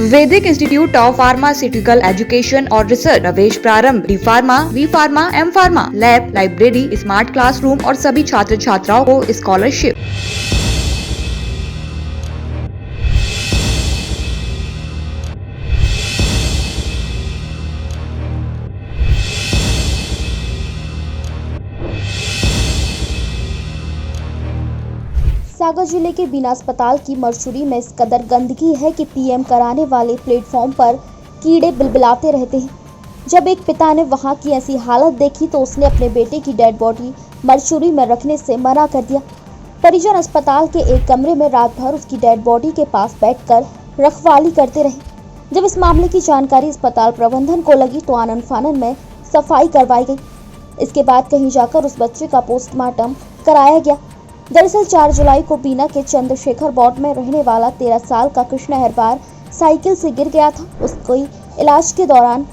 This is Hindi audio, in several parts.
वैदिक इंस्टीट्यूट ऑफ फार्मास्यूटिकल एजुकेशन और रिसर्च, प्रवेश प्रारंभ, D pharma, B pharma, M pharma, lab, library, smart classroom और सभी छात्र छात्राओं को स्कॉलरशिप। सागर जिले के बीना अस्पताल की मरचुरी में इस कदर गंदगी है कि पीएम कराने वाले प्लेटफॉर्म पर कीड़े बिलबिलाते रहते हैं। जब एक पिता ने वहां की ऐसी हालत देखी तो उसने अपने बेटे की डेड बॉडी मरचुरी में रखने से मना कर दिया। परिजन अस्पताल के एक कमरे में रात भर उसकी डेड बॉडी के पास बैठकर रखवाली करते रहे। जब इस मामले की जानकारी अस्पताल प्रबंधन को लगी तो आनन फानन में सफाई करवाई गई। इसके बाद कहीं जाकर उस बच्चे का पोस्टमार्टम कराया गया। दरअसल 4 जुलाई को बीना के चंद्रशेखर वार्ड में रहने वाला 13 साल का कृष्णा हरबार साइकिल से गिर गया था। उसको इलाज के दौरान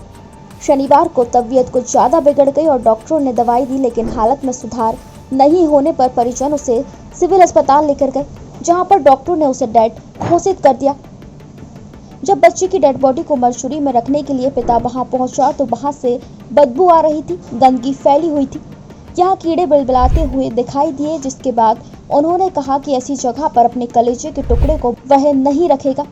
शनिवार को तबीयत कुछ ज़्यादा बिगड़ गई और डॉक्टरों ने दवाई दी, लेकिन हालत में सुधार नहीं होने पर परिजन उसे सिविल अस्पताल लेकर गए, जहां पर डॉक्टरों ने उसे डेड घोषित कर दिया। जब बच्चे की डेड बॉडी को मरचुरी में रखने के लिए पिता वहां पहुंचा तो वहां से बदबू आ रही थी, गंदगी फैली हुई थी, यहाँ कीड़े बिलबिलाते हुए दिखाई दिए, जिसके बाद उन्होंने कहा कि ऐसी जगह पर अपने कलेजे के टुकड़े को वह नहीं रखेगा।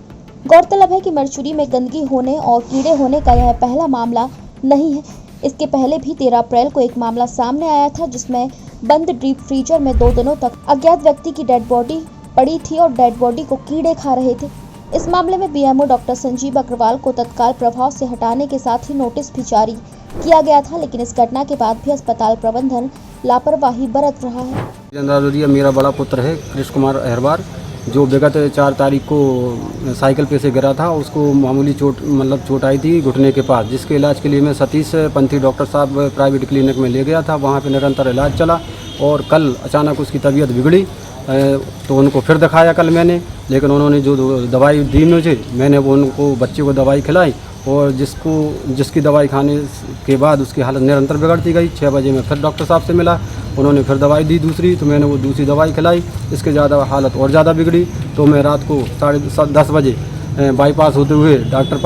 गौरतलब है कि मरचुरी में गंदगी होने और कीड़े होने का यह पहला मामला नहीं है। इसके पहले भी 13 अप्रैल को एक मामला सामने आया था, जिसमें बंद डीप फ्रीजर में 2 दिनों तक अज्ञात व्यक्ति की डेड बॉडी पड़ी थी और डेड बॉडी को कीड़े खा रहे थे। इस मामले में बीएमओ डॉक्टर संजीव अग्रवाल को तत्काल प्रभाव से हटाने के साथ ही नोटिस भी जारी किया गया था, लेकिन इस घटना के बाद भी अस्पताल प्रबंधन लापरवाही बरत रहा है। मेरा बड़ा पुत्र है कृष्ण कुमार अहरबार, जो विगत 4 तारीख को साइकिल पे से गिरा था। उसको मामूली चोट आई थी घुटने के पास, जिसके इलाज के लिए मैं सतीश पंथी डॉक्टर साहब प्राइवेट क्लिनिक में ले गया था। वहाँ पे निरंतर इलाज चला और कल अचानक उसकी तबीयत बिगड़ी, तो उनको फिर दिखाया कल मैंने, लेकिन उन्होंने जो दवाई दी मुझे, मैंने वो उनको बच्चे को दवाई खिलाई और जिसकी दवाई खाने के बाद उसकी हालत निरंतर बिगड़ती गई। 6 बजे मैं फिर डॉक्टर साहब से मिला, उन्होंने फिर दवाई दी दूसरी, तो मैंने वो दूसरी दवाई खिलाई। इसके ज़्यादा हालत और ज़्यादा बिगड़ी, तो मैं रात को 10:30 बजे बाईपास होते हुए डॉक्टर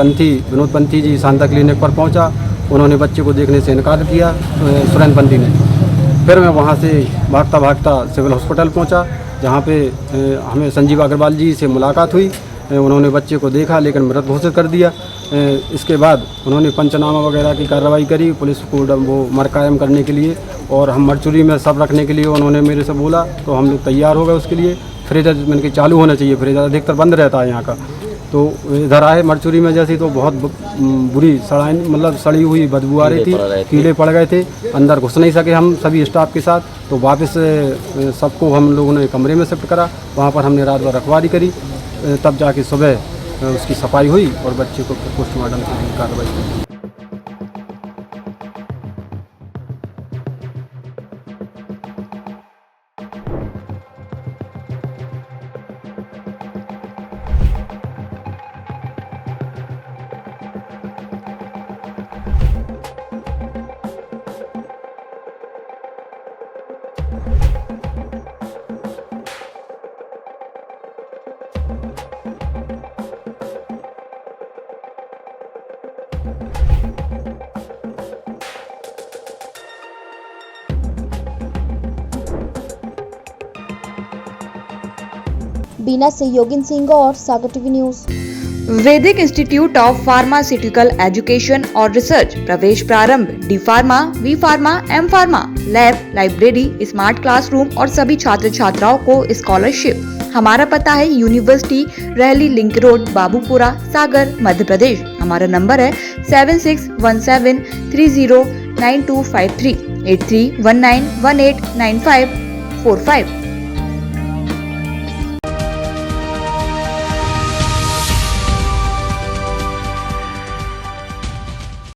विनोद पंथी जी शांता क्लिनिक पर पहुंचा। उन्होंने बच्चे को देखने से इनकार किया, सुरेंद्र पंथी ने। फिर मैं वहाँ से भागता सिविल हॉस्पिटल पहुँचा, जहाँ पे हमें संजीव अग्रवाल जी से मुलाकात हुई। उन्होंने बच्चे को देखा लेकिन मृत घोषित कर दिया। इसके बाद उन्होंने पंचनामा वगैरह की कार्रवाई करी पुलिस को वो मर कायम करने के लिए, और हम मरचुरी में सब रखने के लिए उन्होंने मेरे से बोला, तो हम लोग तैयार हो गए उसके लिए। फ्रीजर मैंने कि चालू होना चाहिए, फ्रीजर अधिकतर बंद रहता है यहाँ का। तो इधर आए मरचुरी में जैसी तो बहुत बुरी सड़ी हुई बदबू आ रही थी, कीड़े पड़ गए थे, अंदर घुस नहीं सके हम सभी स्टाफ के साथ। तो वापस सबको हम लोगों ने कमरे में शिफ्ट करा, वहाँ पर हमने रात भर रखवाली करी, तब जाके सुबह उसकी सफाई हुई और बच्चे को पोस्टमार्टम की कार्रवाई की। बीना से योगिन सिंह और Sagar TV news. Vaidik institute of pharmaceutical education और रिसर्च, प्रवेश प्रारंभ, D pharma, B pharma, M pharma, lab, library, smart classroom और सभी छात्र छात्राओं को स्कॉलरशिप। हमारा पता है यूनिवर्सिटी रहली लिंक रोड, बाबूपुरा, सागर, मध्य प्रदेश। हमारा नंबर है 7617309253 8319189545।